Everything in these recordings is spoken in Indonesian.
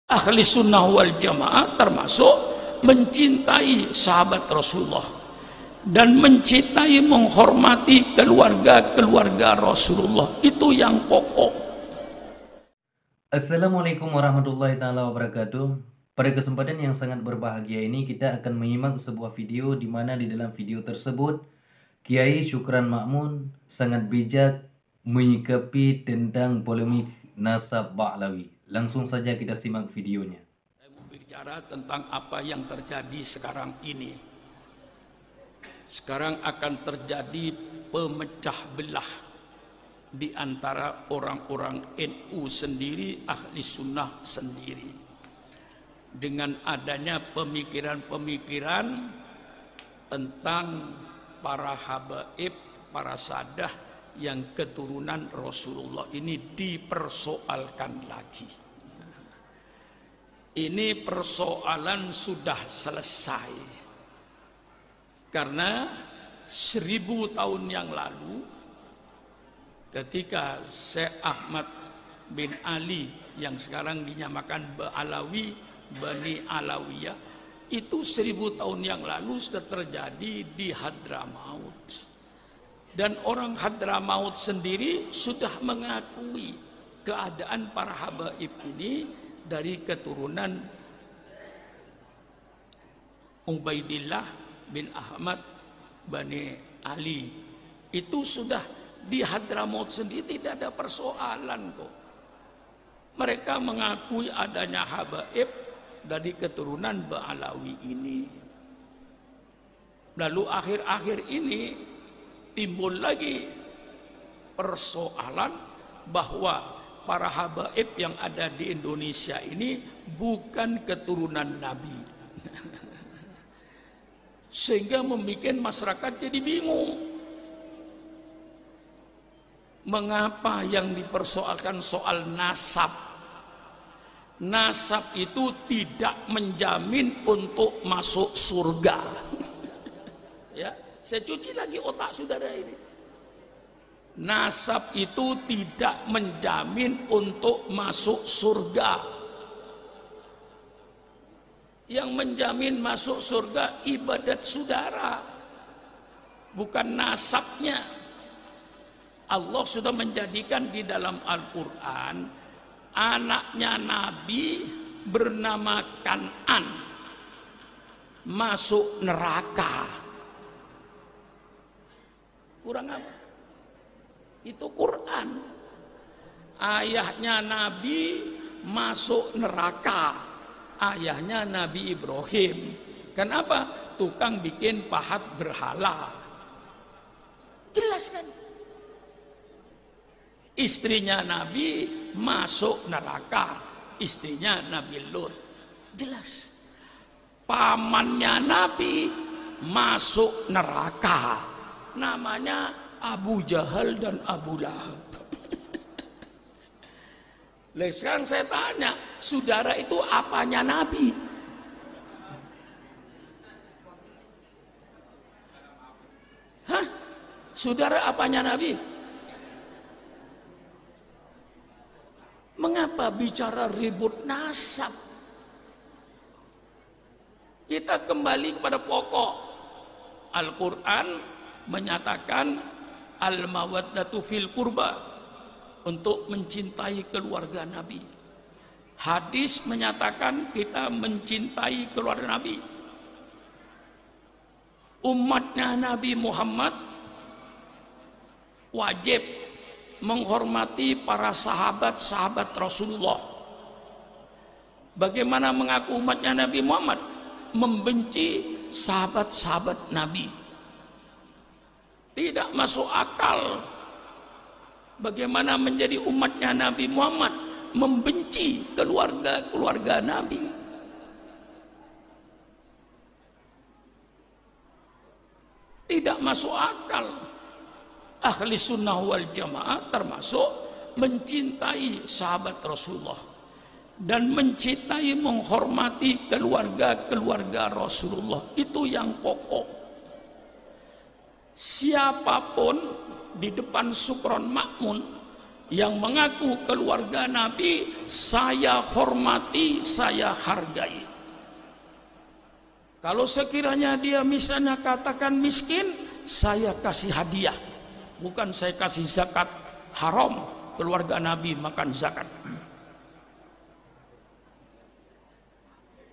Ahli sunnah wal jamaah termasuk mencintai sahabat Rasulullah dan mencintai, menghormati keluarga Rasulullah. Itu yang pokok. Assalamualaikum warahmatullahi taala wabarakatuh. Pada kesempatan yang sangat berbahagia ini kita akan menyimak sebuah video di mana di dalam video tersebut Kiai Syukran Ma'mun sangat bijak menyikapi tentang polemik nasab Ba'lawi. Langsung saja kita simak videonya. Saya mau bicara tentang apa yang terjadi sekarang ini. Sekarang akan terjadi pemecah belah di antara orang-orang NU sendiri, ahli sunnah sendiri, dengan adanya pemikiran-pemikiran tentang para habaib, para sadah yang keturunan Rasulullah ini dipersoalkan lagi. Ini persoalan sudah selesai karena 1000 tahun yang lalu ketika Syekh Ahmad bin Ali yang sekarang dinyamakan Ba'alawi, Bani Alawiyah, itu 1000 tahun yang lalu sudah terjadi di Hadramaut. Dan orang Hadramaut sendiri sudah mengakui keadaan para habaib ini dari keturunan Ubaidillah bin Ahmad Bani Ali. Itu sudah di Hadramaut sendiri tidak ada persoalan kok. Mereka mengakui adanya habaib dari keturunan Ba'alawi ini. Lalu akhir-akhir ini timbul lagi persoalan bahwa para habaib yang ada di Indonesia ini bukan keturunan Nabi. Sehingga membuat masyarakat jadi bingung. Mengapa yang dipersoalkan soal nasab? Nasab itu tidak menjamin untuk masuk surga. Ya, saya cuci lagi otak saudara ini. Nasab itu tidak menjamin untuk masuk surga. Yang menjamin masuk surga ibadat saudara, bukan nasabnya. Allah sudah menjadikan di dalam Al-Quran anaknya Nabi bernama Kan'an masuk neraka. Kurang apa? Itu Quran. Ayahnya Nabi masuk neraka. Ayahnya Nabi Ibrahim. Kenapa? Tukang bikin pahat berhala. Jelas kan? Istrinya Nabi masuk neraka, istrinya Nabi Lut. Jelas. Pamannya Nabi masuk neraka, namanya Abu Jahal dan Abu Lahab. Sekarang saya tanya, saudara itu apanya Nabi? Hah? Saudara apanya Nabi? Mengapa bicara ribut nasab? Kita kembali kepada pokok. Al-Quran menyatakan al-mawaddatu fil qurba, untuk mencintai keluarga Nabi. Hadis menyatakan kita mencintai keluarga Nabi. Umatnya Nabi Muhammad wajib menghormati para sahabat-sahabat Rasulullah. Bagaimana mengaku umatnya Nabi Muhammad? Membenci sahabat-sahabat Nabi. Tidak masuk akal. Bagaimana menjadi umatnya Nabi Muhammad membenci keluarga Nabi? Tidak masuk akal. Ahli sunnah wal jamaah termasuk mencintai sahabat Rasulullah dan mencintai, menghormati keluarga Rasulullah. Itu yang pokok. Siapapun di depan Syukran Ma'mun yang mengaku keluarga Nabi saya hormati, saya hargai. Kalau sekiranya dia misalnya katakan miskin, saya kasih hadiah, bukan saya kasih zakat. Haram keluarga Nabi makan zakat.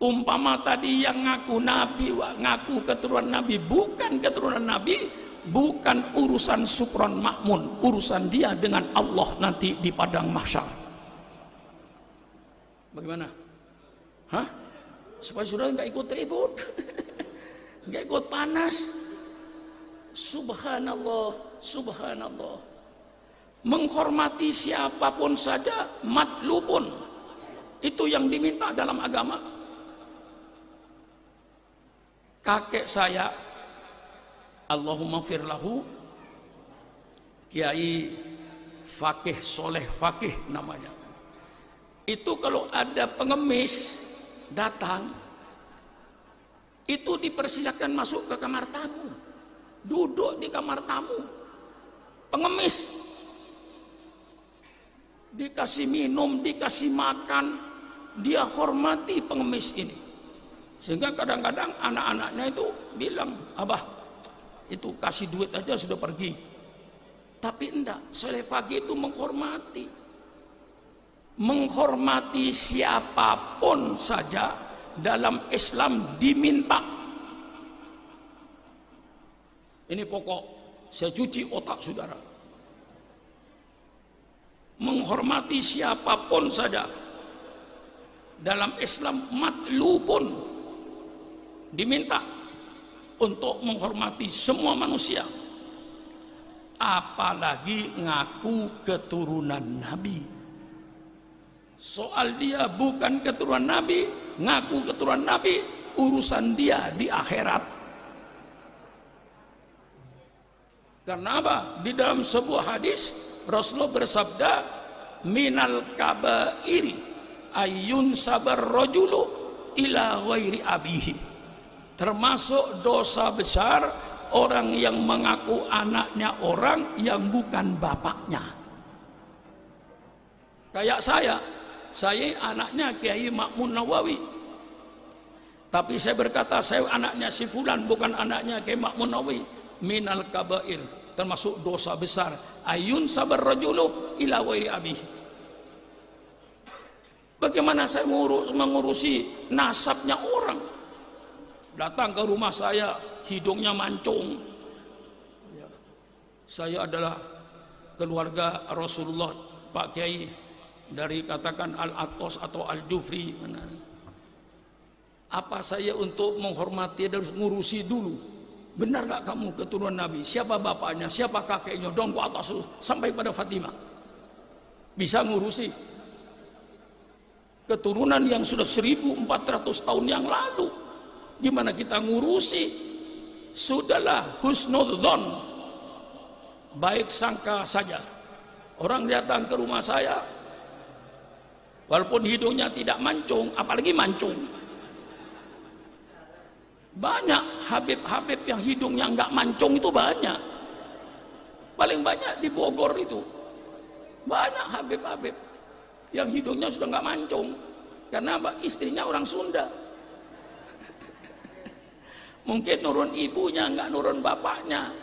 Umpama tadi yang ngaku Nabi, ngaku keturunan Nabi, bukan keturunan Nabi, bukan urusan Sukron Makmun, urusan dia dengan Allah nanti di padang mahsyar. Bagaimana? Hah? Supaya saudara nggak ikut ribut, nggak ikut panas. Subhanallah, subhanallah. Menghormati siapapun saja, matlubun, itu yang diminta dalam agama. Kakek saya, Allahumma firlahu, Kiai Fakih Soleh Fakih namanya. Itu kalau ada pengemis datang, itu dipersilakan masuk ke kamar tamu, duduk di kamar tamu. Pengemis dikasih minum, dikasih makan, dia hormati pengemis ini. Sehingga kadang-kadang anak-anaknya itu bilang, abah itu kasih duit aja sudah pergi. Tapi enggak, Soleh Fakih itu menghormati. Menghormati siapapun saja dalam Islam diminta. Ini pokok, saya cuci otak saudara. Menghormati siapapun saja dalam Islam matlubun, diminta untuk menghormati semua manusia, apalagi ngaku keturunan Nabi. Soal dia bukan keturunan Nabi, ngaku keturunan Nabi, urusan dia di akhirat. Karena apa? Di dalam sebuah hadis Rasulullah bersabda, minal kabairi ayyun sabar rajulu ila ghairi abihi. Termasuk dosa besar orang yang mengaku anaknya orang yang bukan bapaknya. Kayak saya anaknya Kiai Makmun Nawawi, tapi saya berkata saya anaknya si fulan, bukan anaknya Kiai Makmun Nawawi. Minal kabair, termasuk dosa besar, ayun sabar rajulu ila ghairi abihi. Bagaimana saya mengurusi nasabnya orang? Datang ke rumah saya, hidungnya mancung. Saya adalah keluarga Rasulullah, Pak Kiai, dari katakan Al-Atos atau Al-Jufri. Apa saya untuk menghormati dan ngurusi dulu? Benar gak kamu keturunan Nabi? Siapa bapaknya? Siapa kakeknya? Dong ke atas sampai pada Fatimah. Bisa ngurusi keturunan yang sudah 1400 tahun yang lalu. Gimana kita ngurusi? Sudahlah, husnudzon, baik sangka saja. Orang datang ke rumah saya, walaupun hidungnya tidak mancung, apalagi mancung. Banyak Habib-habib yang hidungnya nggak mancung itu banyak. Paling banyak di Bogor itu. Banyak Habib-habib yang hidungnya sudah nggak mancung. Karena istrinya orang Sunda. Mungkin nurun ibunya, nggak nurun bapaknya,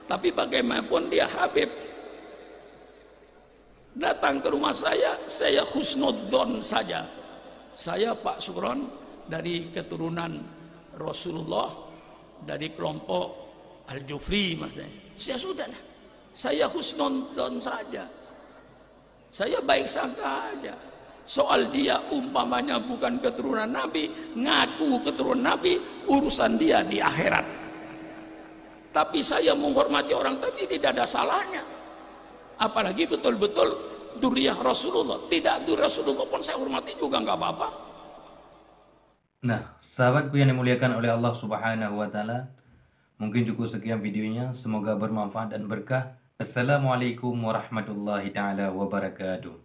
tapi bagaimanapun dia Habib. Datang ke rumah saya husnudzon saja. Saya Pak Sukron dari keturunan Rasulullah, dari kelompok Al-Jufri maksudnya. Saya husnudzon saja. Saya baik sangka aja. Soal dia umpamanya bukan keturunan Nabi, ngaku keturunan Nabi, urusan dia di akhirat. Tapi saya menghormati orang tadi tidak ada salahnya. Apalagi betul-betul duriyah Rasulullah. Tidak duriyah Rasulullah pun saya hormati juga nggak apa-apa. Nah, sahabatku yang dimuliakan oleh Allah Subhanahu wa Ta'ala, mungkin cukup sekian videonya. Semoga bermanfaat dan berkah. Assalamualaikum warahmatullahi ta'ala wabarakatuh.